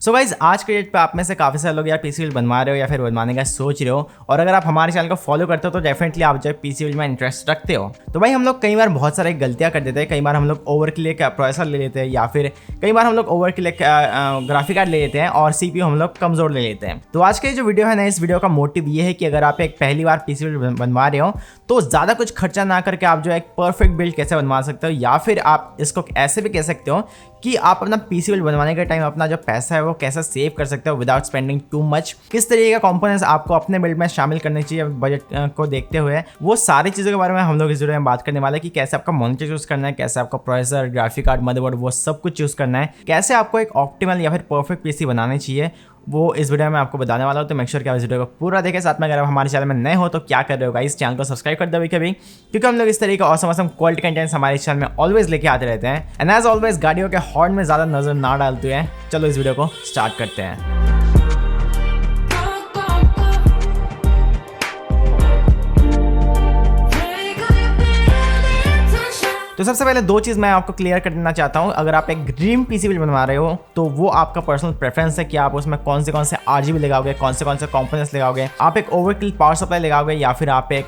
So guys आज के date पे आप में से काफ़ी सारे लोग यार पीसी बिल्ड बनवा रहे हो या फिर बनवाने का सोच रहे हो, और अगर आप हमारे चैनल को फॉलो करते हो तो डेफिनेटली आप जो पीसी बिल्ड में इंटरेस्ट रखते हो। तो भाई हम लोग कई बार बहुत सारे गलतियां कर देते हैं। कई बार हम लोग ओवर क्लिक प्रोसेसर ले लेते हैं, या फिर कई बार हम लोग ओवर क्लिक ग्राफिक कार्ड ले लेते हैं और सीपीयू हम लोग कमजोर ले लेते हैं। तो आज के जो वीडियो है ना, इस वीडियो का मोटिव ये है कि अगर आप एक पहली बार पीसी बिल्ड बनवा रहे हो तो ज़्यादा कुछ खर्चा ना करके आप जो एक परफेक्ट बिल्ड कैसे बनवा सकते हो, या फिर आप इसको ऐसे भी कह सकते हो कि आप अपना पीसी बिल्ड बनवाने के टाइम अपना जो पैसा है वो कैसे सेव कर सकते हो विदाउट स्पेंडिंग टू मच। किस तरीके का कंपोनेंट्स आपको अपने बिल्ड में शामिल करने चाहिए बजट को देखते हुए, वो सारी चीज़ों के बारे में हम लोग इस वीडियो में बात करने वाले हैं कि कैसे आपका मॉनिटर चूज करना है, कैसे आपका प्रोसेसर, ग्राफिक कार्ड, मदरबोर्ड, वो सब कुछ चूज करना है, कैसे आपको एक ऑप्टिमल या फिर परफेक्ट पीसी बनानी चाहिए, वो इस वीडियो में आपको बताने वाला हूँ। तो मेक श्योर कि आप इस वीडियो को पूरा देखें। साथ में अगर आप हमारे चैनल में नए हो तो क्या कर रहे हो गाइस, चैनल को सब्सक्राइब कर दो कभी, क्योंकि हम लोग इस तरीके का ऑसम क्वालिटी कंटेंट्स हमारे चैनल में ऑलवेज लेके आते रहते हैं। एंड एज ऑलवेज गाड़ियों के हॉर्न में ज़्यादा नजर ना डालते हैं। चलो इस वीडियो को स्टार्ट करते हैं। तो सबसे पहले दो चीज़ मैं आपको क्लियर कर देना चाहता हूँ। अगर आप एक ड्रीम पीसी बिल्ड बनवा रहे हो तो वो आपका पर्सनल प्रेफरेंस है कि आप उसमें कौन से आरजीबी लगाओगे, कौन से कंपोनेंट्स लगाओगे, आप एक ओवरकिल पावर सप्लाई लगाओगे या फिर आप एक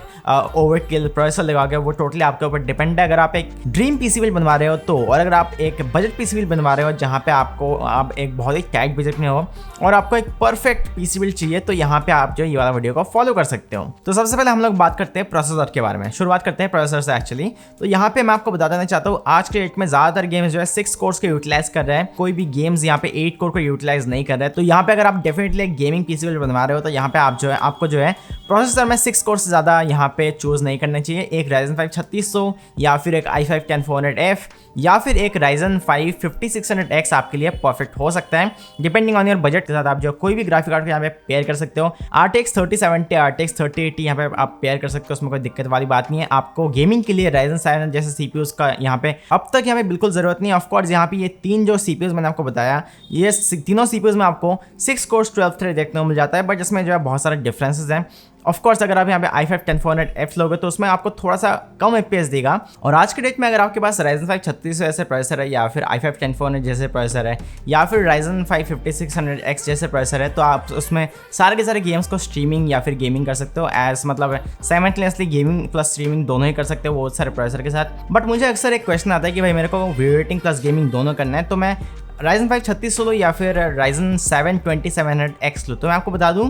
ओवरकिल प्रोसेसर लगाओगे, वो टोटली आपके ऊपर डिपेंड है। अगर आप एक ड्रीम पीसी बिल्ड बनवा रहे हो तो, और अगर आप एक बजट पीसी बिल्ड बनवा रहे हो जहाँ पे आप एक बहुत ही टाइट बजट में हो और आपको एक परफेक्ट पीसी बिल्ड चाहिए, तो यहाँ पे आप जो ये वाला वीडियो को फॉलो कर सकते हो। तो सबसे पहले हम लोग बात करते हैं प्रोसेसर के बारे में। शुरुआत करते हैं प्रोसेसर से एक्चुअली। तो यहाँ पे मैं आपको बता देना चाहता हूँ, आज के डेट में ज्यादातर गेम्स जो है 6 कोर्स को यूटिलाइज कर रहे हैं। कोई भी गेम्स यहाँ पे 8 कोर को यूटिलाइज नहीं कर रहे हैं। तो यहाँ पे अगर आप डेफिनेटली एक गेमिंग पीसी बिल्ड बनवा रहे हो तो यहाँ पे आप जो है आपको जो है प्रोसेसर में 6 कोर से ज्यादा यहाँ पे चूज नहीं करना चाहिए। एक Ryzen 5 3600 या फिर एक i5 10400F या फिर एक Ryzen 5 5600X आपके लिए परफेक्ट हो सकता है, डिपेंडिंग ऑन योर बजट के साथ। आप जो कोई भी ग्राफिक कार्ड को यहाँ पे पेयर कर सकते हो। RTX 3070, RTX 3080 यहाँ पे आप पेयर कर सकते हो, उसमें कोई दिक्कत वाली बात नहीं है। आपको गेमिंग के लिए Ryzen 7 जैसे सीपीयूज का यहाँ पे अब तक यहाँ पे बिल्कुल जरूरत नहीं है। ऑफकोर्स यहाँ पे ये तीन जो सीपीयूज मैंने आपको बताया, ये तीनों सीपीयूज में आपको 6 कोर्स 12 थ्रेड देखने को मिल जाता है, बट इसमें जो है बहुत सारे डिफरेंसेस हैं। ऑफ कोर्स अगर आप यहाँ पे i5 10400F लोगे तो उसमें आपको थोड़ा सा कम FPS देगा। और आज के डेट में अगर आपके पास Ryzen 5 3600 जैसे प्रोसेसर है, या फिर i5 10400 जैसे प्रोसेसर है, या फिर Ryzen 5 5600X जैसे प्रोसेसर है, तो आप उसमें सारे के सारे गेम्स को स्ट्रीमिंग या फिर गेमिंग कर सकते हो। एज मतलब साइमल्टेनियसली गेमिंग प्लस स्ट्रीमिंग दोनों ही कर सकते हो बहुत सारे प्रोसेसर के साथ। बट मुझे अक्सर एक क्वेश्चन आता है कि भाई मेरे को वीडियो एडिटिंग प्लस गेमिंग दोनों करना है, तो मैं Ryzen 5 3600 लो या फिर Ryzen 7 2700X लो। तो मैं आपको बता दूं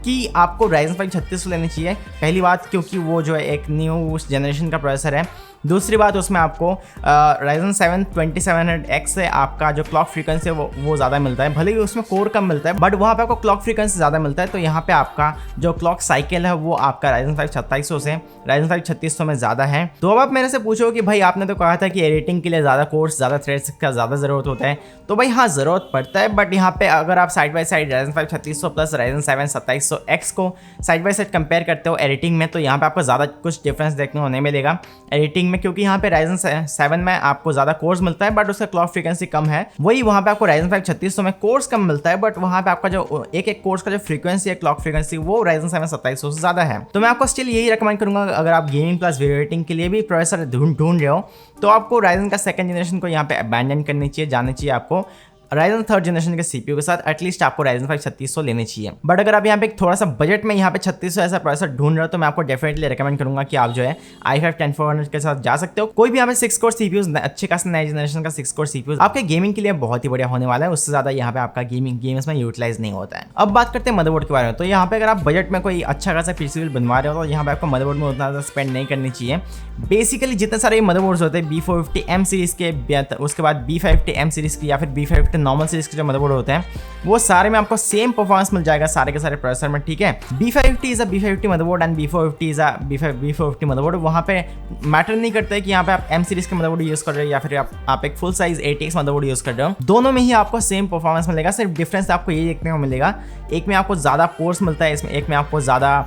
कि आपको Ryzen 5 3600 लेनी चाहिए। पहली बात क्योंकि वो जो है एक न्यू जनरेशन का प्रोसेसर है। दूसरी बात उसमें आपको Ryzen 7 2700X से आपका जो क्लॉक फ्रीक्वेंसी है वो ज़्यादा मिलता है। भले ही उसमें कोर कम मिलता है बट वहाँ पे आपको क्लॉक फ्रीक्वेंसी ज़्यादा मिलता है। तो यहाँ पे आपका जो क्लॉक साइकिल है वो आपका Ryzen 5 2700 से Ryzen 5 3600 में ज़्यादा है। तो अब आप मेरे से पूछो कि भाई आपने तो कहा था कि एडिटिंग के लिए ज़्यादा कोर्स, ज़्यादा थ्रेड्स का ज़्यादा ज़रूरत होता है। तो भाई हाँ, ज़रूरत पड़ता है, बट यहाँ पे अगर आप side by side Ryzen 5 3600 plus Ryzen 7 2700X को साइड बाई साइड कंपेयर करते हो एडिटिंग में, तो यहाँ पे आपको ज़्यादा कुछ डिफरेंस देखने को नहीं मिलेगा एडिटिंग में, क्योंकि यहाँ पे Ryzen 7 में आपको ज़्यादा कोर्स मिलता है बट उसका क्लॉक फ्रीक्वेंसी कम है। वही वहाँ पे आपको Ryzen 5 3600 में कोर्स कम मिलता है बट वहाँ पे आपका जो एक कोर्स का जो फ्रीक्वेंसी है, क्लॉक फ्रीक्वेंसी, वो Ryzen 7 2700 से ज़्यादा है। तो मैं आपको स्टिल यही रिकमेंड करूँगा, अगर आप गेमिंग प्लस वीडियो एडिटिंग के लिए भी प्रोसेसर ढूंढ रहे हो तो आपको Ryzen का सेकंड जनरेशन को यहाँ पे अबैंडन करनी चाहिए, जानी चाहिए आपको Ryzen थर्ड जनरेशन के सीपीयू के साथ। एटलीस्ट आपको Ryzen 5 3600 लेने चाहिए। बट अगर आप यहाँ पे थोड़ा सा बजट में यहाँ पे 3600 ऐसा प्रोसेसर ढूंढ रहे हो तो मैं आपको डेफिनेटली रिकमेंड करूंगा कि आप जो है i5 10400 के साथ जा सकते हो। कोई भी यहाँ पे 6 कोर सीपीयूज, अच्छे खासे नए जनरेशन का 6 कोर सीपीयूज आपके गेमिंग के लिए बहुत ही बढ़िया होने वाला है। उससे ज्यादा यहाँ पे आपका गेम्स में यूटिलाइज नहीं होता है। अब बात करते हैं मदरबोर्ड के बारे में। तो यहाँ पे अगर आप बजट में कोई अच्छा खासा पीसी बिल्ड बनवा रहे हो तो यहाँ पे आपको मदरबोर्ड में उतना ज़्यादा स्पेंड नहीं करनी चाहिए। बेसिकली जितने सारे मदरबोर्ड्स होते हैं B450M सीरीज के, उसके बाद B550M सीरीज की, या फिर B550 नॉर्मल सीरीज के जो मदरबोर्ड होते हैं वो सारे में आपको सेम परफॉर्मेंस मिल जाएगा सारे के सारे प्रोसेसर में, ठीक है। B550 is a B550 motherboard and B450 is a B450 motherboard. वहाँ पे मैटर नहीं करता है कि यहाँ पे आप M सीरीज के मदरबोर्ड यूज कर रहे हो या फिर आप एक full size ATX motherboard use कर रहे हो, दोनों में ही आपको सेम परफॉर्मेंस मिलेगा। सिर्फ डिफरेंस आपको ये देखने को मिलेगा, एक में आपको ज़्यादा पोर्ट्स मिलता है, इसमें एक में आपको ज़्यादा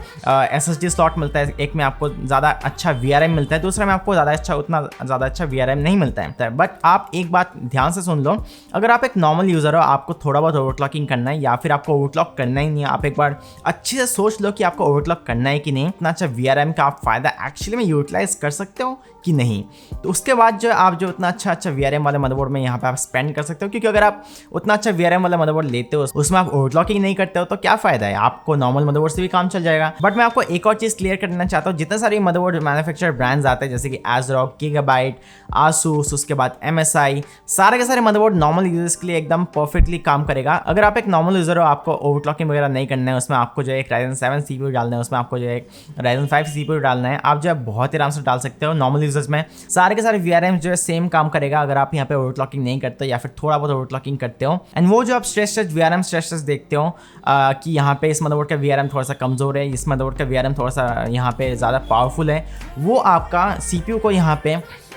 SSD स्लॉट मिलता है, एक में आपको ज़्यादा अच्छा VRM मिलता है, दूसरे में आपको उतना ज़्यादा अच्छा VRM नहीं मिलता है। बट आप एक बात ध्यान से सुन लो, अगर आप एक नॉर्मल यूज़र हो, आपको थोड़ा बहुत ओवरक्लॉकिंग करना है या फिर आपको ओवरक्लॉक करना ही नहीं है, आप एक बार अच्छे से सोच लो कि आपको ओवरक्लॉक करना है कि नहीं, इतना अच्छा VRM का आप फायदा एक्चुअली में यूटिलाइज कर सकते हो कि नहीं। तो उसके बाद जो आप जो उतना अच्छा VRM वाले मदरबोर्ड में यहाँ पे आप स्पेंड कर सकते हो, क्योंकि अगर आप उतना अच्छा VRM वाला मदरबोर्ड लेते हो उसमें आप ओवरक्लॉकिंग नहीं करते हो तो क्या फायदा है, आपको नॉर्मल मदरबोर्ड से भी काम चल जाएगा। बट मैं आपको एक और चीज़ क्लियर कर देना चाहता हूँ, जितने सारे मदरबोर्ड मैन्युफैक्चरर ब्रांड्स आते हैं जैसे कि ASRock, Gigabyte, Asus, उसके बाद MSI, सारे के सारे मदरबोर्ड नॉर्मल यूजर्स के लिए एकदम परफेक्टली काम करेगा। अगर आप एक नॉर्मल यूजर हो, आपको ओवरक्लॉकिंग वगैरह नहीं करना है, उसमें आपको जो एक Ryzen 7 CPU डालना है, उसमें आपको जो एक Ryzen 5 CPU डालना है, आप जो है बहुत ही आराम से डाल सकते हो। नॉर्मल यूजर्स में सारे के सारे VRM जो है सेम काम करेगा अगर आप यहाँ पे ओवरक्लॉकिंग नहीं करते या फिर थोड़ा बहुत ओवरक्लॉकिंग करते हो। एंड वो जो आप stress test VRM stress test देखते हो कि यहाँ पे इस मदरबोर्ड का VRM थोड़ा सा कमजोर है, इस मदरबोर्ड का VRM थोड़ा सा यहाँ पे ज़्यादा पावरफुल है, वो आपका CPU को यहाँ पे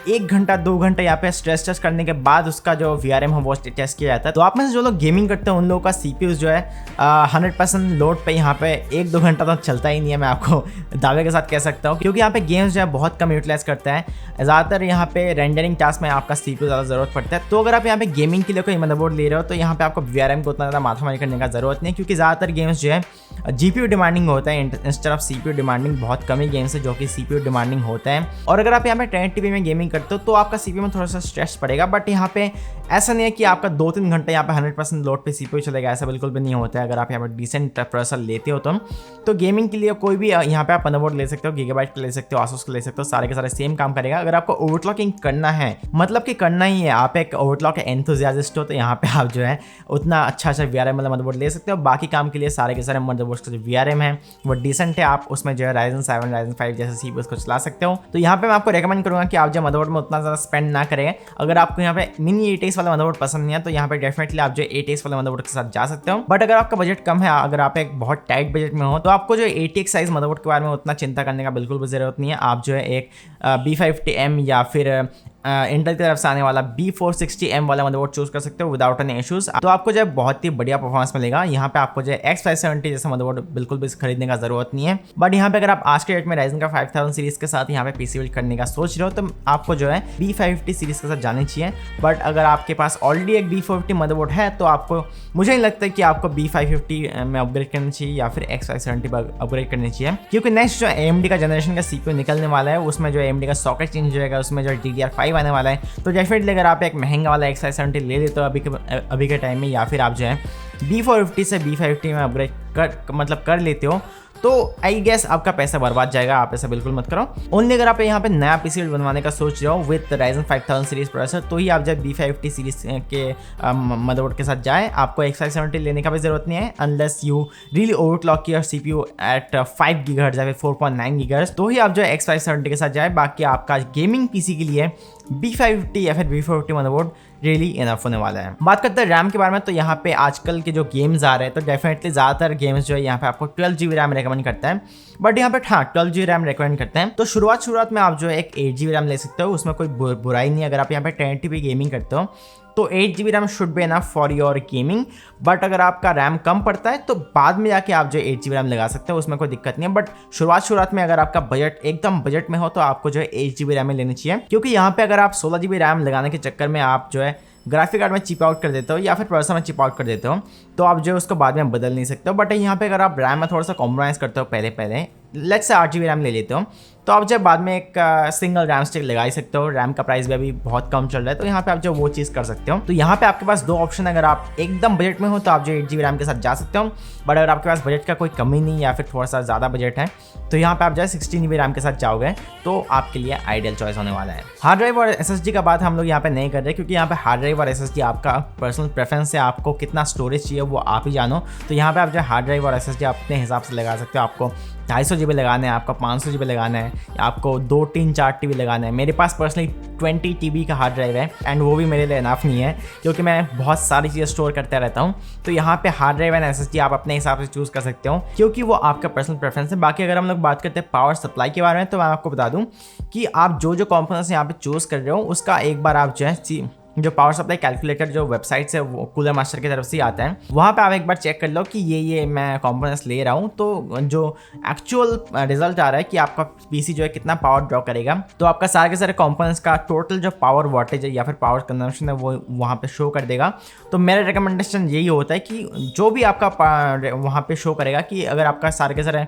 1 घंटा 2 घंटा यहाँ पे स्ट्रेस टेस्ट करने के बाद उसका जो VRM है वो टेस्ट किया जाता है। तो आप में से जो लोग गेमिंग करते हैं उन लोगों का CPU जो है 100% लोड पे यहाँ पे 1-2 घंटा तो चलता ही नहीं है, मैं आपको दावे के साथ कह सकता हूँ, क्योंकि यहाँ पे गेम्स जो है बहुत कम यूटिलाइज करता है। ज़्यादातर यहाँ पे रेंडरिंग टास्क में आपका CPU ज़्यादा ज़रूरत पड़ता है। तो अगर आप यहाँ पे गेमिंग के लिए कोई मदरबोर्ड ले रहे हो तो यहाँ पे आपको VRM को उतना ज़्यादा माथामारी करने का ज़रूरत नहीं है, क्योंकि ज़्यादातर गेम्स जो है GPU डिमांडिंग होता है इंस्टेड ऑफ CPU डिमांडिंग। बहुत कम ही गेम्स है जो कि CPU डिमांडिंग होता है। और अगर आप यहाँ पे 1080p में गेमिंग करते हो तो आपका CPU में थोड़ा सा स्ट्रेस पड़ेगा, बट यहाँ पे ऐसा नहीं है कि आपका 2-3 घंटे यहाँ पे 100% लोड पे CPU चलेगा, ऐसा बिल्कुल भी नहीं होता है। अगर आप यहाँ पे डिसेंट प्रोसेसर लेते हो तो गेमिंग के लिए कोई भी यहाँ पे आप मदरबोर्ड ले सकते हो, Gigabyte का ले सकते हो, Asus का ले सकते हो, सारे के सारे सेम काम करेगा। अगर आपको ओवरक्लॉकिंग करना है, मतलब कि करना ही है, आप एक ओवरक्लॉक एंथुसियास्ट हो, तो यहाँ पे आप जो है उतना अच्छा VRM वाला मदरबोर्ड ले सकते हो। बाकी काम के लिए सारे के सारे मदरबोर्ड्स का जो VRM है वो डिसेंट है, आप उसमें जो है Ryzen 7, Ryzen 5 जैसे CPUs को चला सकते हो। तो यहाँ पे मैं आपको रेकमेंड करूँगा कि आप जो मदरबोर्ड में उतना ज़्यादा स्पेंड ना करें। अगर आपको यहाँ पे मिनी 8X वाला मदरबोर्ड पसंद नहीं है तो यहाँ पे डेफिनेटली आप जो 8X वाले मदरबोर्ड के साथ जा सकते हो। बट अगर आपका बजट कम है, अगर आप एक बहुत टाइट बजट में हो, तो आपको जो 80X साइज मदरबोर्ड के बारे में उतना चिंता करने का बिल्कुल भी जरूरत नहीं है। आप जो है एक B50M या फिर इंटेल की तरफ से आने वाला B460M वाला मदरबोर्ड चूज कर सकते हो विदाउट एनी इश्यूज। तो आपको जो है बहुत ही बढ़िया परफॉर्मेंस मिलेगा। यहाँ पे आपको जो है X570 जैसा मदरबोर्ड बिल्कुल भी खरीदने का जरूरत नहीं है। बट यहाँ पे अगर आप आज के डेट में Ryzen का 5000 सीरीज के साथ यहाँ पे PC बिल्ड करने का सोच रहे हो तो आपको जो है B550 सीरीज के साथ जानी चाहिए। बट अगर आपके पास ऑलरेडी एक B450 मदरबोर्ड है तो आपको, मुझे नहीं लगता कि आपको B550 में अपग्रेड करना चाहिए या फिर X570 पर अपग्रेड करनी चाहिए, क्योंकि नेक्स्ट जो AMD का जनरेशन का CPU निकलने वाला है उसमें जो AMD का सॉकेट चेंज हो जाएगा, उसमें जो DDR5 आने वाला है। तो डेफिनेटली अगर आप एक महंगा वाला X570 ले लेते हो अभी के टाइम में, या फिर आप जो है B450 से B550 में अपग्रेड कर लेते हो, तो आई गेस आपका पैसा बर्बाद जाएगा। आप ऐसा बिल्कुल मत करो। ओनली अगर आप यहाँ पे नया PC बनवाने का सोच रहे हो विद Ryzen 5000 सीरीज प्रोसेसर, तो ही आप जब B550 सीरीज के मदरबोर्ड के साथ जाएं। आपको X570 लेने का भी जरूरत नहीं है unless you really overclock your CPU at 5 GHz या फिर 4.9 GHz, तो ही आप जो है X570 के साथ जाए। बाकी आपका गेमिंग PC के लिए B550 या फिर B450 मदरबोर्ड रियली इनफ होने वाला है। बात करते हैं रैम के बारे में, तो यहाँ पे आजकल के जो गेम्स आ रहे हैं तो डेफिनेटली ज़्यादातर गेम्स जो है यहाँ पे आपको 12GB रैम रेकमेंड करता है। बट यहाँ पे हाँ 12GB रैम रेकमेंड करते हैं। तो शुरुआत में आप जो है एक 8GB रैम ले सकते हो, उसमें कोई बुराई नहीं है। अगर आप यहाँ पे 1080p गेमिंग करते हो तो 8GB RAM should be enough for your gaming. But अगर आपका रैम कम पड़ता है तो बाद में जाके आप जो 8GB रैम लगा सकते हो, उसमें कोई दिक्कत नहीं है। बट शुरुआत में अगर आपका बजट एकदम बजट में हो तो आपको जो है 8GB रैम लेनी चाहिए, क्योंकि यहाँ पे अगर आप 16GB रैम लगाने के चक्कर में आप जो है ग्राफिक कार्ड में चिप आउट कर देते हो या फिर प्रोसेसर में चिप आउट कर देते हो तो आप जो है उसको बाद में बदल नहीं सकते हो। बट यहाँ पे अगर आप रैम में थोड़ा सा कॉम्प्रोमाइज़ करते हो पहले लेट्स से 8GB रैम ले लेते हो तो आप जब बाद में एक सिंगल रैम स्टिक लगा ही सकते हो। रैम का प्राइस भी अभी बहुत कम चल रहा है, तो यहाँ पे आप जो वो चीज़ कर सकते हो। तो यहाँ पे आपके पास दो ऑप्शन, अगर आप एकदम बजट में हो तो आप जो 8GB रैम के साथ जा सकते हो। बट अगर आपके पास बजट का कोई कमी नहीं या फिर थोड़ा सा ज़्यादा बजट है तो यहाँ पे आप जो है 16GB रैम के साथ जाओगे तो आपके लिए आइडियल चॉइस होने वाला है। हार्ड ड्राइव और SSD का बात हम लोग यहाँ पे नहीं कर रहे, क्योंकि यहाँ पे हार्ड ड्राइव और SSD आपका पर्सनल प्रेफरेंस है, आपको कितना स्टोरेज चाहिए वो आप ही जानो। तो यहाँ पे आप जो हार्ड ड्राइव और SSD अपने हिसाब से लगा सकते हो। आपको 250GB लगाना है, आपका 500GB लगाना है, आपको 2, 3, 4 TB लगाना है। मेरे पास पर्सनली 20 TB का हार्ड ड्राइव है एंड वो भी मेरे लिए इनफ नहीं है, क्योंकि मैं बहुत सारी चीज़ें स्टोर करता रहता हूँ। तो यहाँ पे हार्ड ड्राइव एंड SSD आप अपने हिसाब से चूज़ कर सकते हो, क्योंकि वो आपका पर्सनल प्रेफरेंस है। बाकी अगर हम लोग बात करते हैं पावर सप्लाई के बारे में, तो मैं आपको बता दूँ कि आप जो कंपोनेंट्स यहाँ पे चूज़ कर रहे हो उसका एक बार आप जो है जो पावर सप्लाई कैलकुलेटर जो वेबसाइट से वो कूलर मास्टर की तरफ से आता है, वहाँ पे आप एक बार चेक कर लो कि ये मैं कंपोनेंट्स ले रहा हूँ, तो जो एक्चुअल रिजल्ट आ रहा है कि आपका पीसी जो है कितना पावर ड्रॉ करेगा, तो आपका सारे के सारे कंपोनेंट्स का टोटल जो पावर वॉटेज है या फिर पावर कंजम्पशन है वो वहाँ पे शो कर देगा। तो मेरा रिकमेंडेशन यही होता है कि जो भी आपका वहाँ पे शो करेगा कि अगर आपका सारे के सारे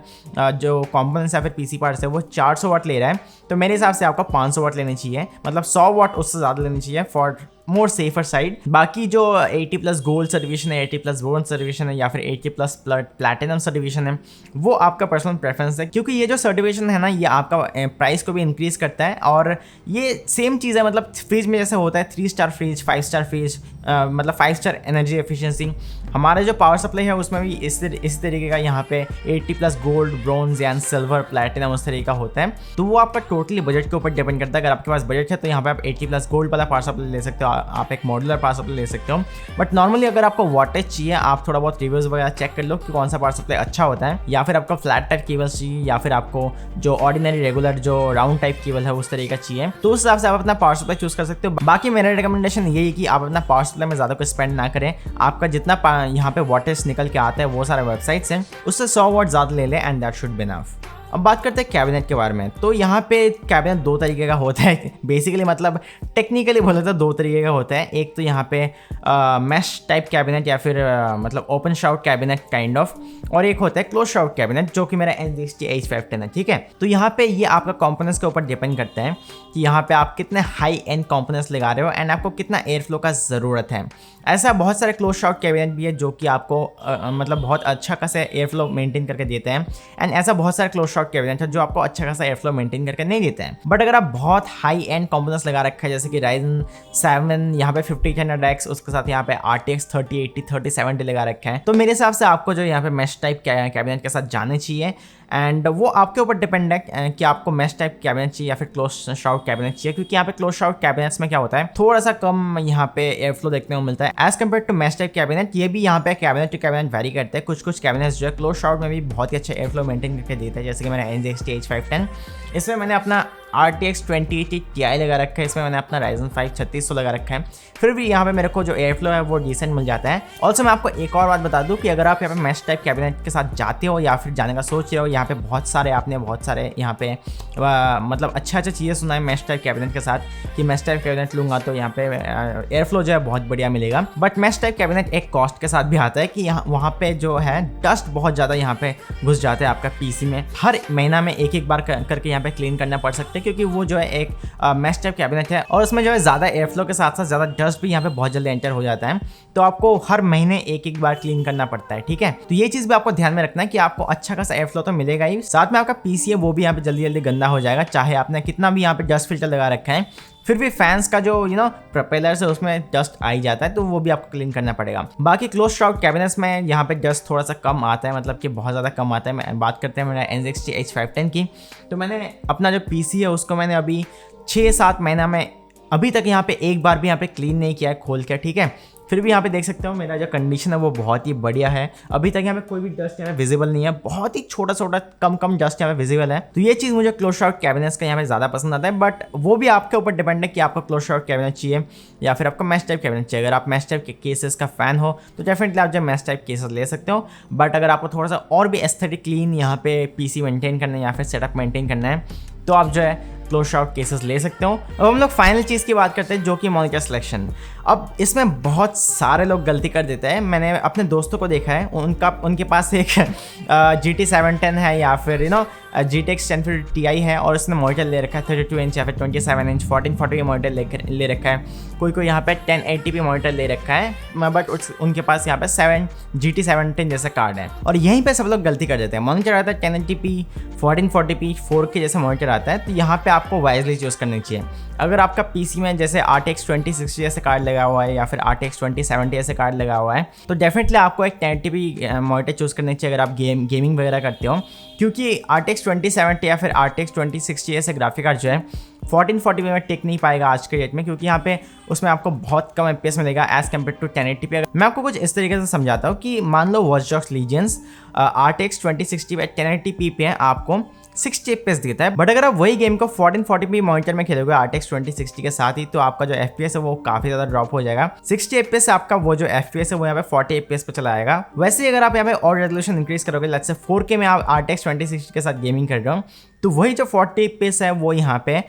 जो कंपोनेंट्स या फिर पीसी पार्ट्स है वो 400 वाट ले रहा है, तो मेरे हिसाब से आपका 500 वाट लेनी चाहिए, मतलब 100 वाट उससे ज़्यादा लेनी चाहिए फॉर मोर सेफर साइड। बाकी जो 80+ गोल्ड सर्टिफिकेशन है, 80+ ब्रोंज सर्टिफिकेशन है या फिर 80+ प्लैटिनम सर्टिफिकेशन है, वो आपका पर्सनल प्रेफरेंस है, क्योंकि ये जो सर्टिफिकेशन है ना ये आपका प्राइस को भी इंक्रीज करता है। और ये सेम चीज़ है, मतलब फ्रिज में जैसे होता है 3 स्टार फ्रिज, 5 स्टार फ्रिज, मतलब 5 स्टार एनर्जी एफिशिएंसी, हमारे जो पावर सप्लाई है उसमें भी इस तरीके का यहाँ पे 80+ gold, bronze and silver, platinum उस तरीके का होता है। तो वो आपका टोटली बजट के ऊपर डिपेंड करता है। अगर आपके पास बजट है तो यहाँ पे आप 80+ गोल्ड वाला पावर सप्लाई ले सकते हो, आप एक मॉड्यूलर पावर सप्लाई ले सकते हो। बट नॉर्मली अगर आपको वॉटेज चाहिए, आप थोड़ा बहुत रिव्यूज वगैरह चेक कर लो कि कौन सा पावर सप्लाई अच्छा होता है, या फिर आपको फ्लैट टाइप केबल चाहिए या फिर आपको जो ऑर्डिनरी रेगुलर जो राउंड टाइप केबल है उस तरीके का चाहिए, तो उस हिसाब से आप अपना पावर सप्लाई चूज कर सकते हो। बाकी मेरा रिकमेंडेशन यही है कि आप अपना पावर सप्लाई में ज़्यादा कुछ स्पेंड ना करें। आपका जितना यहाँ पे वॉटेज निकल के आता है वो सारे वेबसाइट्स हैं, उससे 100 वाट ज़्यादा ले लें and that should be enough. अब बात करते हैं कैबिनेट के बारे में। तो यहाँ पे कैबिनेट 2 तरीके का होता है बेसिकली, मतलब टेक्निकली बोले तो 2 तरीके का होता है। एक तो यहाँ पे मैश टाइप कैबिनेट या फिर मतलब open shout cabinet kind of, और एक होता है क्लोज शाउट कैबिनेट जो कि मेरा NZXT H510 है, ठीक है। तो यहाँ पे ये आपका कंपोनेंट्स के ऊपर डिपेंड करता है कि यहाँ पे आप कितने हाई एंड कंपोनेंट्स लगा रहे हो एंड आपको कितना एयर फ्लो का ज़रूरत है। ऐसा बहुत सारे क्लोज शाउट कैबिनेट भी है जो कि आपको मतलब बहुत अच्छा खासा एयर फ्लो मेंटेन करके देते हैं, एंड ऐसा बहुत सारे क्लोज शाउट कैबिनेट है जो आपको अच्छा खासा एयर फ्लो मेंटेन करके नहीं देते हैं। बट अगर आप बहुत हाई एंड कंपोनेंट्स लगा रखा है, जैसे कि Ryzen 7 यहाँ पे 5010X, उसके साथ यहाँ पे RTX 3080, 3070 लगा रखा है, तो मेरे हिसाब से आपको जो यहाँ पे मैश टाइप कैबिनेट के साथ जाने चाहिए। एंड वो आपके ऊपर डिपेंड है कि आपको मैश टाइप कैबिनेट चाहिए या फिर क्लोज शाउट कैबिनेट चाहिए, क्योंकि यहाँ पे क्लोज शाउट कैबिनेट्स में क्या होता है, थोड़ा सा कम यहाँ पे एयर फ्लो देखने को मिलता है as compare to mesh type cabinet. ये भी यहाँ पे कैबिनेट टू कैबिनेट वेरी करते हैं, कुछ कैबिनेट्स जो है क्लोज शाउट में भी बहुत ही अच्छा एयर फ्लो मेंटेन करके देता है, जैसे कि मेरा NZXT H510, इसमें मैंने अपना RTX 2080 Ti लगा रखा है, इसमें मैंने अपना Ryzen 5 3600 लगा रखा है, फिर भी यहाँ पे मेरे को जो एयर फ्लो है वो डिसेंट मिल जाता है। ऑल्सो मैं आपको एक और बात बता दूँ कि अगर आप यहाँ पे मैश टाइप कैबिनेट के साथ जाते हो या फिर जाने का सोच रहे हो, यहाँ पे बहुत सारे यहाँ पे मतलब अच्छा चीज़ें सुना है मैश टाइप कैबिनेट के साथ कि मैश टाइप कैबिनेट लूँगा तो यहाँ पे एयर फ्लो जो है बहुत बढ़िया मिलेगा। बट मैश टाइप कैबिनेट एक कॉस्ट के साथ भी आता है कि वहाँ पे जो है डस्ट बहुत ज़्यादा यहाँ पे घुस जाता है आपका पीसी में, हर महीना में एक बार करके यहाँ पे क्लीन करना पड़ सकता है, क्योंकि वो जो है एक मैश टाइप कैबिनेट है और उसमें जो है ज़्यादा एयर फ्लो के साथ साथ ज़्यादा डस्ट भी यहाँ पे बहुत जल्दी एंटर हो जाता है, तो आपको हर महीने एक बार क्लीन करना पड़ता है, ठीक है। तो ये चीज़ भी आपको ध्यान में रखना है कि आपको अच्छा खासा एयर फ्लो तो मिलेगा ही, साथ में आपका पीसी है वो भी यहाँ पे जल्दी जल्दी गंदा हो जाएगा, चाहे आपने कितना भी यहाँ पे डस्ट फिल्टर लगा रखा है, फिर भी फैंस का जो प्रोपेलर्स है उसमें डस्ट आ ही जाता है, तो वो भी आपको क्लीन करना पड़ेगा। बाकी क्लोज शाउट कैबिनेट्स में यहाँ पे डस्ट थोड़ा सा कम आता है, मतलब कि बहुत ज़्यादा कम आता है। मैं बात करते हैं मेरा NZXT H510 की, तो मैंने अपना जो पीसी है उसको मैंने अभी 6-7 महीना में अभी तक यहाँ पे एक बार भी यहाँ पे क्लीन नहीं किया है खोल के, ठीक है। फिर भी यहाँ पे देख सकते हो मेरा जो कंडीशन है वो बहुत ही बढ़िया है, अभी तक यहाँ पे कोई भी डस्ट यहाँ पे विजिबल नहीं है, बहुत ही छोटा कम डस्ट यहाँ पे विजिबल है। तो ये चीज़ मुझे क्लोज शाउट कैबिनेट्स का यहाँ पे ज़्यादा पसंद आता है, बट वो भी आपके ऊपर डिपेंड है कि आपको क्लोज शाउट कैबिनेट चाहिए या फिर आपको मैश टाइप कैबिनेट चाहिए। अगर आप मैश टाइप के केसेस का फैन हो तो डेफिनेटली आप जो मैश टाइप केसेस ले सकते हो, बट अगर आपको थोड़ा सा और भी एस्थेटिक क्लीन यहाँ पे पीसी मेंटेन करना है या फिर सेटअप मेंटेन करना है, तो आप जो है क्लोज शाउट केसेस ले सकते हो। अब हम लोग फाइनल चीज़ की बात करते हैं जो कि मॉनिटर सिलेक्शन। अब इसमें बहुत सारे लोग गलती कर देते हैं, मैंने अपने दोस्तों को देखा है, उनके पास एक GT 710 है या फिर GTX 1050 Ti है और उसने मॉनिटर ले रखा है 32 इंच या फिर 27 इंच 1440 मॉनिटर ले रखा है, कोई यहाँ पे 1080p मॉनिटर ले रखा है, बट उनके पास यहाँ पे GT 710 जैसा कार्ड है, और यहीं पे सब लोग गलती कर देते हैं। मॉनिटर आता है 1080p 1440p 4K जैसा मॉनिटर आता है, तो यहाँ पे आपको वाइजली चूज़ करनी चाहिए। अगर आपका पीसी में जैसे RTX 2060 जैसे कार्ड लगा हुआ है या फिर RTX 2070 ऐसे कार्ड लगा हुआ है, तो डेफिनेटली आपको एक 1080p मॉनिटर चूज़ करनी चाहिए अगर आप गेमिंग वगैरह करते हो, क्योंकि RTX 2070 या फिर RTX 2060 ऐसे ग्राफिक कार्ड जो है 1440p में टिक नहीं पाएगा आज के डेट में, क्योंकि यहाँ पे उसमें आपको बहुत कम FPS मिलेगा एज कम्पेयर टू 1080p। मैं आपको कुछ इस तरीके से समझाता हूँ कि मान लो वॉच डॉग्स लीजेंड्स RTX 2060 पे 1080p पे आपको 60 FPS देता है। बट अगर आप वही गेम को 1440p मॉनिटर में खेलोगे RTX 2060 के साथ ही, तो आपका जो FPS है वो काफी ज्यादा ड्रॉप हो जाएगा। 60 FPS से आपका वो जो FPS है वो यहाँ पे 40 FPS पे चला आएगा। वैसे ही अगर आप यहाँ पे और रेजोल्यूशन इंक्रीज करोगे, लेट्स से 4K में आप RTX 2060 के साथ गेमिंग कर रहे हो, तो वही जो 40 FPS है वो यहाँ पे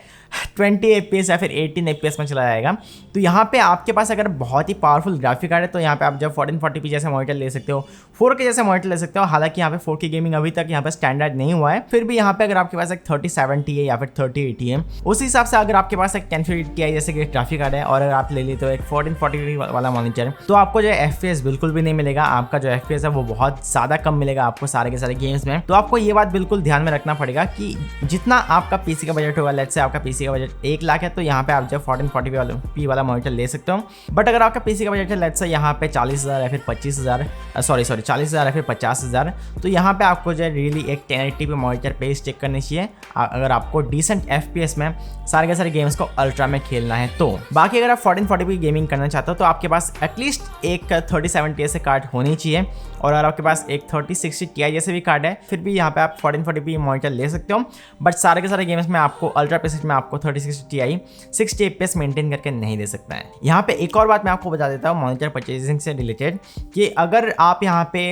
20 FPS या फिर 18 FPS में चला जाएगा। तो यहाँ पे आपके पास अगर बहुत ही पावरफुल ग्राफिक कार्ड है तो यहाँ पे आप जब 1440p जैसे मॉनिटर ले सकते हो, 4K जैसे मॉनिटर ले सकते हो। हालांकि यहाँ पे 4K गेमिंग अभी तक यहाँ पे स्टैंडर्ड नहीं हुआ है, फिर भी यहाँ पे अगर आपके पास एक 3070 है या फिर 3080 है, उस हिसाब से अगर आपके पास एक 1050 Ti जैसे कि ग्राफिक कार्ड है और अगर आप ले लेते हो एक 1440p वाला मॉनिटर, तो आपको जो FPS बिल्कुल भी नहीं मिलेगा। आपका जो FPS है वो बहुत ज़्यादा कम मिलेगा आपको सारे के सारे गेम्स में। तो आपको ये बात बिल्कुल ध्यान में रखना पड़ेगा कि जितना आपका पीसी का बजट होगा, लेट्स से आपका पीसी का बजट 1 लाख है, तो यहाँ पे आप जब 1440p वाला मॉनिटर ले सकते हो। बट अगर आपका पीसी का बजट है लेट्स से यहाँ पे 40,000 या फिर 25,000, सॉरी 40,000 या फिर 50,000, तो यहाँ पे आपको जो है रियली एक 1080p मॉनिटर पे स्टिक करनी चाहिए अगर आपको डिसेंट FPS में सारे के सारे गेम्स को अल्ट्रा में खेलना है। तो बाकी अगर आप 1440p गेमिंग करना चाहते हो तो आपके पास एटलीस्ट एक 3070 से कार्ड होनी चाहिए, और अगर आपके पास एक 3060 Ti जैसे भी कार्ड है फिर भी यहाँ पे आप 1440p मॉनिटर ले सकते हो। बट सारे के सारे गेम्स में आपको अल्ट्रा प्रेसिज में आपको 3060 Ti 60 FPS मेंटेन करके नहीं दे सकता है। यहाँ पे एक और बात मैं आपको बता देता हूँ मॉनिटर परचेजिंग से रिलेटेड, कि अगर आप यहाँ पे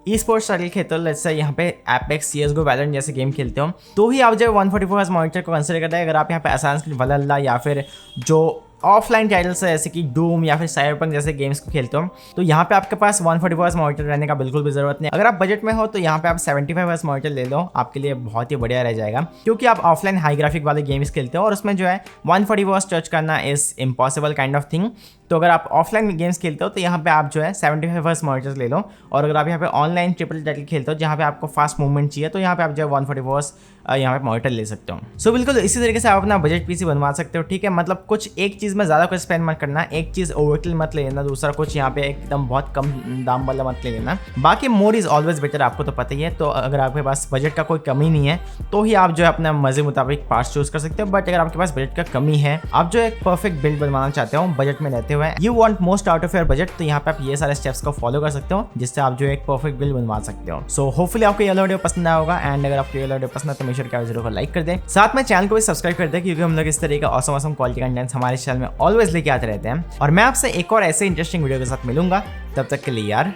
ई स्पोर्ट्स टाइटल खेलते हो, लेट्स से यहाँ पे एपेक्स, CSGO, वैलोरेंट जैसे गेम खेलते हो, तो ही आप जब 144Hz मॉनिटर को कंसिडर करते हैं। अगर आप यहाँ पे असासिन्स क्रीड वैलहल्ला या फिर जो ऑफलाइन टाइटल्स है जैसे कि डूम या फिर साइबरपंक जैसे गेम्स को खेलते हो, तो यहाँ पे आपके पास 144Hz मॉनिटर रहने का बिल्कुल भी जरूरत नहीं। अगर आप बजट में हो तो यहाँ पे आप 75Hz मॉनिटर ले लो, आपके लिए बहुत ही बढ़िया रह जाएगा, क्योंकि आप ऑफलाइन हाई ग्राफिक वाले गेम्स खेलते हो और उसमें जो है 144Hz टच करना is impossible kind of thing. तो अगर आप ऑफलाइन गेम्स खेलते हो तो यहाँ पे आप जो है 75Hz मॉनिटर्स ले लो, और अगर आप यहाँ पे ऑनलाइन ट्रिपल टाइटल खेलते हो जहाँ पे आपको फास्ट मूवमेंट चाहिए, तो यहाँ पे आप जो है 144Hz यहाँ पे मॉनिटर ले सकते हो। सो बिल्कुल इसी तरीके से आप अपना बजट पीसी बनवा सकते हो, ठीक है। मतलब कुछ एक चीज़ में ज़्यादा कुछ स्पेंड मत करना, एक चीज़ ओवरकिल मत ले लेना, दूसरा कुछ यहाँ पे एकदम बहुत कम दाम वाला मत ले लेना। बाकी मोर इज़ ऑलवेज बेटर, आपको तो पता ही है। तो अगर आपके पास बजट का कोई कमी नहीं है तो ही आप जो है अपने मजे मुताबिक पार्ट्स चूज कर सकते हो। बट अगर आपके पास बजट का कमी है, आप जो एक परफेक्ट बिल्ड बनवाना चाहते हो बजट में रहते हुए, you want most out of your budget, तो यहाँ पे आप ये सारे स्टेप्स को फॉलो कर सकते हो जिससे आप जो एक परफेक्ट बिल्ड बनवा सकते हो। सो होपफुली आपको ये वीडियो पसंद आया होगा, एंड अगर आपको ये वीडियो पसंद है तो मेक श्योर कि वीडियो को लाइक कर दें, साथ में चैनल को भी सब्सक्राइब कर दें, क्योंकि हम लोग इस तरह का ऑसम क्वालिटी कंटेंट्स हमारे चैनल में ऑलवेज लेके आते रहते हैं। और मैं आपसे एक और ऐसे इंटरेस्टिंग वीडियो के साथ मिलूंगा, तब तक के लिए यार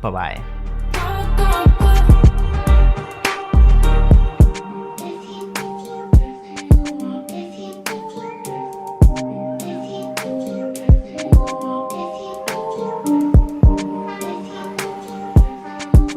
बाय बाय।